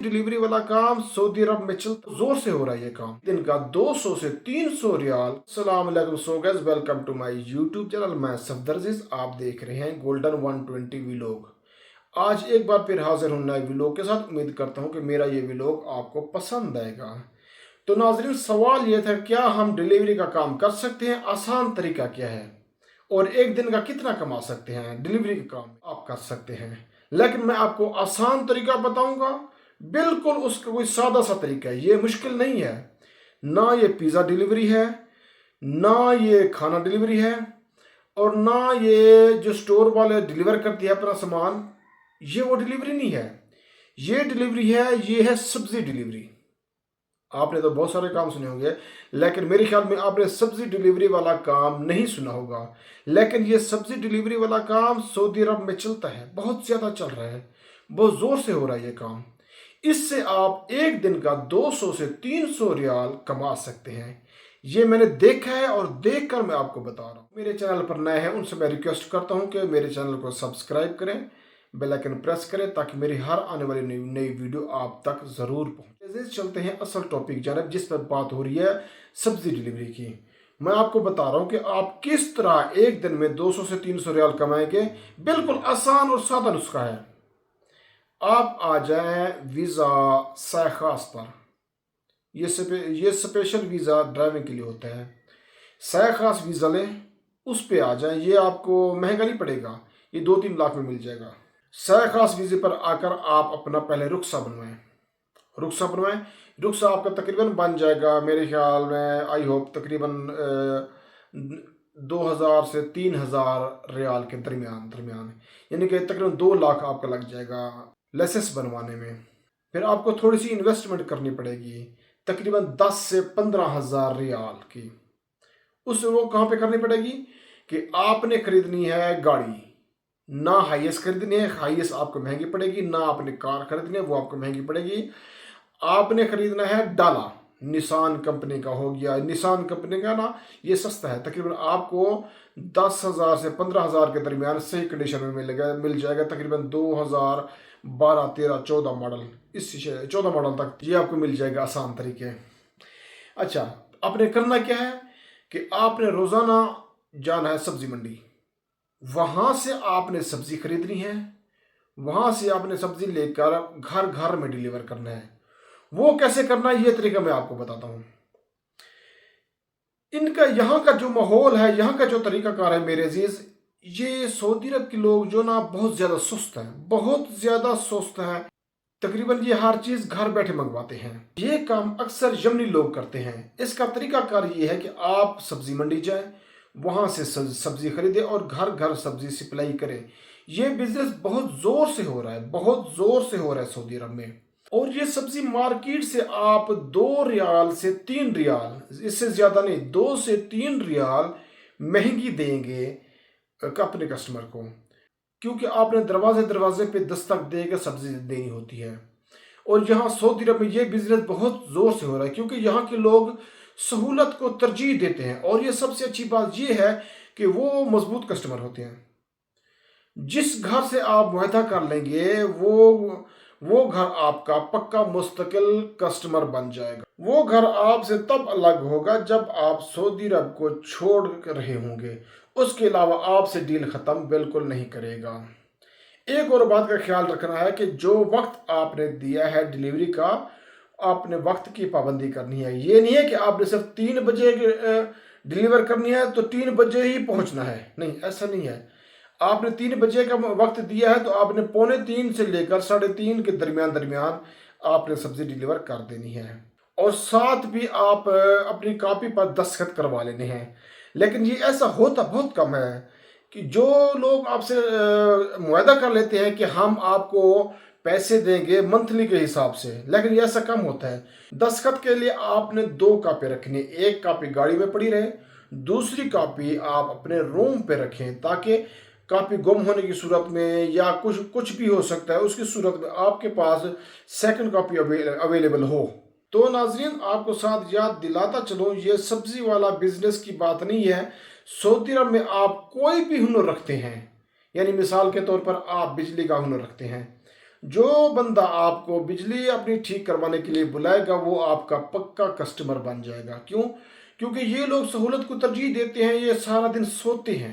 Delivery वाला काम Saudi अरब में चलता जोर से हो रहा है। ये काम दिन का 200 से 300 रियाल। अस्सलाम वालेकुम। So guys, welcome to my YouTube channel. मैं सफदरजीज, आप देख रहे हैं गोल्डन 120 व्लॉग। आज एक बार फिर हाजिर हूं नए व्लॉग के साथ। उम्मीद करता हूं कि मेरा ये व्लॉग आपको पसंद आएगा। तो नाजरीन, सवाल ये था, क्या हम डिलीवरी का काम कर सकते हैं? आसान तरीका क्या है और एक दिन का कितना कमा सकते हैं? डिलीवरी का काम आप कर सकते हैं, लेकिन मैं आपको आसान तरीका बताऊंगा। बिल्कुल उसका कोई सादा सा तरीका है, ये मुश्किल नहीं है। ना ये पिज़्ज़ा डिलीवरी है, ना ये खाना डिलीवरी है, और ना ये जो स्टोर वाले डिलीवर करती है अपना सामान, ये वो डिलीवरी नहीं है। ये डिलीवरी है, ये है सब्जी डिलीवरी। आपने तो बहुत सारे काम सुने होंगे, लेकिन मेरे ख्याल में आपने सब्जी डिलीवरी वाला काम नहीं सुना होगा। लेकिन ये सब्जी डिलीवरी वाला काम सऊदी अरब में चलता है, बहुत ज़्यादा चल रहा है, बहुत ज़ोर से हो रहा है ये काम। इससे आप एक दिन का 200 से 300 रियाल कमा सकते हैं। ये मैंने देखा है और देखकर मैं आपको बता रहा हूँ। मेरे चैनल पर नए हैं उनसे मैं रिक्वेस्ट करता हूँ कि मेरे चैनल को सब्सक्राइब करें, बेल आइकन प्रेस करें, ताकि मेरी हर आने वाली नई वीडियो आप तक ज़रूर पहुँचे। चलते हैं असल टॉपिक जानब, जिस पर बात हो रही है सब्जी डिलीवरी की। मैं आपको बता रहा हूँ कि आप किस तरह एक दिन में 200 से 300 रियाल कमाएंगे। बिल्कुल आसान और सादा नुस्खा है। आप आ जाएं वीज़ा सैखास पर। ये स्पेशल वीज़ा ड्राइविंग के लिए होता है। सैखास वीज़ा लें, उस पे आ जाएं। ये आपको महंगा नहीं पड़ेगा, ये 2-3 लाख में मिल जाएगा। सैखास वीज़े पर आकर आप अपना पहले रुखसा बनवाएं। रुखसा आपका तकरीबन बन जाएगा, मेरे ख्याल में, आई होप तकरीबन 2000 से 3000 रियाल के दरमियान, यानी कि तकरीबन 2 लाख आपका लग जाएगा लाइसेंस बनवाने में। फिर आपको थोड़ी सी इन्वेस्टमेंट करनी पड़ेगी, तकरीबन 10 से 15 हज़ार रियाल की। उस वो कहाँ पे करनी पड़ेगी कि आपने खरीदनी है गाड़ी। ना हाईएस्ट खरीदनी है, हाईएस्ट आपको महंगी पड़ेगी। ना आपने कार खरीदनी है, वो आपको महंगी पड़ेगी। आपने खरीदना है डाला, निसान कंपनी का हो गया। निसान कंपनी का ना ये सस्ता है, तकरीबन आपको 10,000 से 15,000 के दरमियान सही कंडीशन में मिल जाएगा। तकरीबन 2012, 13, 14 मॉडल, इस 14 मॉडल तक ये आपको मिल जाएगा आसान तरीके। अच्छा, आपने करना क्या है कि आपने रोज़ाना जाना है सब्जी मंडी। वहाँ से आपने सब्जी खरीदनी है, वहाँ से आपने सब्जी लेकर घर घर में डिलीवर करना है। वो कैसे करना है, ये तरीका मैं आपको बताता हूँ। इनका यहाँ का जो माहौल है, यहाँ का जो तरीकाकार है मेरे अजीज, ये सऊदी अरब के लोग जो ना बहुत ज़्यादा सुस्त हैं, बहुत ज़्यादा सुस्त हैं। तकरीबन ये हर चीज़ घर बैठे मंगवाते हैं। ये काम अक्सर यमनी लोग करते हैं। इसका तरीकाकार ये है कि आप सब्जी मंडी जाएं, वहाँ से सब्जी खरीदें और घर घर सब्जी सप्लाई करें। ये बिजनेस बहुत ज़ोर से हो रहा है, बहुत ज़ोर से हो रहा है सऊदी अरब में। और ये सब्जी मार्केट से आप 2 रियाल से 3 रियाल, इससे ज़्यादा नहीं, 2 से 3 रियाल महंगी देंगे अपने कस्टमर को, क्योंकि आपने दरवाजे दरवाजे पे दस्तक दे के सब्जी देनी होती है। और यहाँ सऊदी अरब में ये बिजनेस बहुत ज़ोर से हो रहा है, क्योंकि यहाँ के लोग सहूलत को तरजीह देते हैं। और ये सबसे अच्छी बात ये है कि वो मजबूत कस्टमर होते हैं। जिस घर से आप वायदा कर लेंगे, वो घर आपका पक्का मुस्तकिल कस्टमर बन जाएगा। वो घर आपसे तब अलग होगा जब आप सऊदी अरब को छोड़ रहे होंगे। उसके अलावा आपसे डील ख़त्म बिल्कुल नहीं करेगा। एक और बात का ख्याल रखना है कि जो वक्त आपने दिया है डिलीवरी का, आपने वक्त की पाबंदी करनी है। ये नहीं है कि आपने सिर्फ 3 बजे डिलीवर करनी है तो 3 बजे ही पहुंचना है, नहीं, ऐसा नहीं है। आपने 3 बजे का वक्त दिया है तो आपने 2:45 से लेकर 3:30 के दरमियान आपने सब्जी डिलीवर कर देनी है। और साथ भी आप अपनी कॉपी पर दस्तखत करवा लेने हैं। लेकिन ये ऐसा होता बहुत कम है कि जो लोग आपसे मुआहदा कर लेते हैं कि हम आपको पैसे देंगे मंथली के हिसाब से, लेकिन ये ऐसा कम होता है। दस्तखत के लिए आपने 2 कापी रखनी है। एक कापी गाड़ी में पड़ी रहे, दूसरी कापी आप अपने रूम पे रखें, ताकि कापी गुम होने की सूरत में या कुछ भी हो सकता है, उसकी सूरत में आपके पास सेकंड कापी अवेलेबल हो। तो नाजरीन, आपको साथ याद दिलाता चलो, ये सब्जी वाला बिजनेस की बात नहीं है। सऊदी अरब में आप कोई भी हुनर रखते हैं, यानी मिसाल के तौर पर आप बिजली का हुनर रखते हैं, جو بندہ آپ کو بجلی اپنی ٹھیک کروانے کے لیے بلائے گا وہ آپ کا پکا کسٹمر بن جائے گا. کیوں؟ کیونکہ یہ لوگ سہولت کو ترجیح دیتے ہیں. یہ سارا دن سوتے ہیں،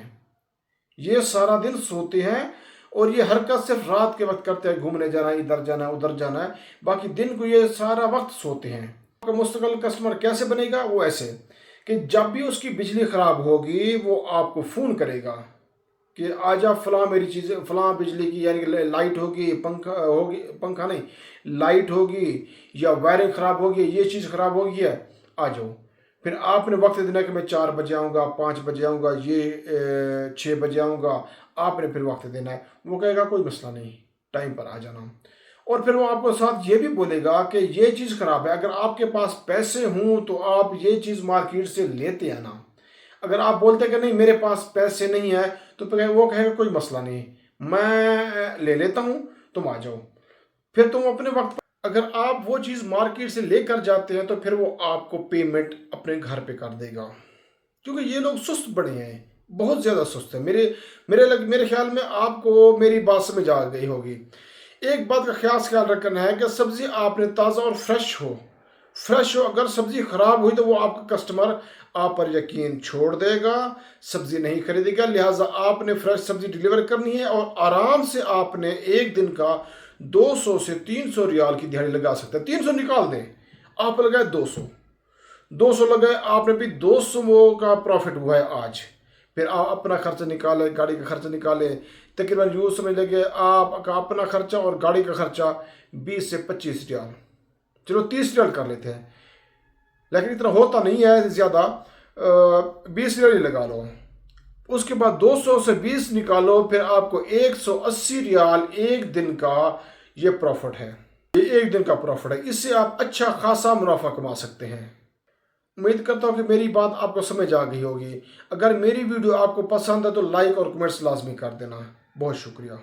یہ سارا دن سوتے ہیں، اور یہ حرکت صرف رات کے وقت کرتے ہیں، گھومنے جانا ہے، ادھر جانا ہے، ادھر جانا ہے. باقی دن کو یہ سارا وقت سوتے ہیں. آپ کا مستقل کسٹمر کیسے بنے گا؟ وہ ایسے کہ جب بھی اس کی بجلی خراب ہوگی وہ آپ کو فون کرے گا کہ آجا فلاں میری چیزیں، فلاں بجلی کی یعنی کہ لائٹ ہوگی، پنکھا ہوگی، پنکھا نہیں، لائٹ ہوگی یا وائرنگ خراب ہوگی، یہ چیز خراب ہوگی ہے، آ جاؤ. پھر آپ نے وقت دینا کہ میں 4 بجے آؤں گا، 5 بجے آؤں گا، یہ 6 بجے آؤں گا. آپ نے پھر وقت دینا ہے. وہ کہے گا کوئی مسئلہ نہیں، ٹائم پر آ جانا. اور پھر وہ آپ کو ساتھ یہ بھی بولے گا کہ یہ چیز خراب ہے، اگر آپ کے پاس پیسے ہوں تو آپ یہ چیز مارکیٹ سے لیتے ہیں نا. اگر آپ بولتے ہیں کہ نہیں میرے پاس پیسے نہیں ہیں تو پھر وہ کہے گا کوئی مسئلہ نہیں، میں لے لیتا ہوں، تم آ جاؤ. پھر تم اپنے وقت پر اگر آپ وہ چیز مارکیٹ سے لے کر جاتے ہیں تو پھر وہ آپ کو پیمنٹ اپنے گھر پہ کر دے گا. کیونکہ یہ لوگ سست بڑے ہیں، بہت زیادہ سست ہیں. میرے خیال میں آپ کو میری بات سمجھ آ گئی ہوگی. ایک بات کا خیال رکھنا ہے کہ سبزی آپ نے تازہ اور فریش ہو. اگر سبزی خراب ہوئی تو وہ آپ کا کسٹمر آپ پر یقین چھوڑ دے گا، سبزی نہیں خریدے گا. لہٰذا آپ نے فریش سبزی ڈیلیور کرنی ہے اور آرام سے آپ نے ایک دن کا 200 سے 300 ریال کی دیہڑی لگا سکتے ہیں. 300 نکال دیں، آپ لگائے 200 لگائے، آپ نے بھی 200 کا پروفٹ ہوا ہے آج. پھر آپ اپنا خرچہ نکالیں، گاڑی کا خرچہ نکالیں. تقریباً یوں سمجھ لیں کہ آپ کا اپنا خرچہ اور گاڑی کا خرچہ 20 سے 25 ریال، چلو 30 ریال کر لیتے ہیں، لیکن اتنا ہوتا نہیں ہے زیادہ. 20 ریال ہی لگا لو. اس کے بعد 200 سے 20 نکالو، پھر آپ کو 180 ریال ایک دن کا یہ پروفٹ ہے. یہ ایک دن کا پروفٹ ہے. اس سے آپ اچھا خاصا منافع کما سکتے ہیں. امید کرتا ہوں کہ میری بات آپ کو سمجھ آ گئی ہوگی. اگر میری ویڈیو آپ کو پسند ہے تو لائک اور کمنٹس لازمی کر دینا. بہت شکریہ.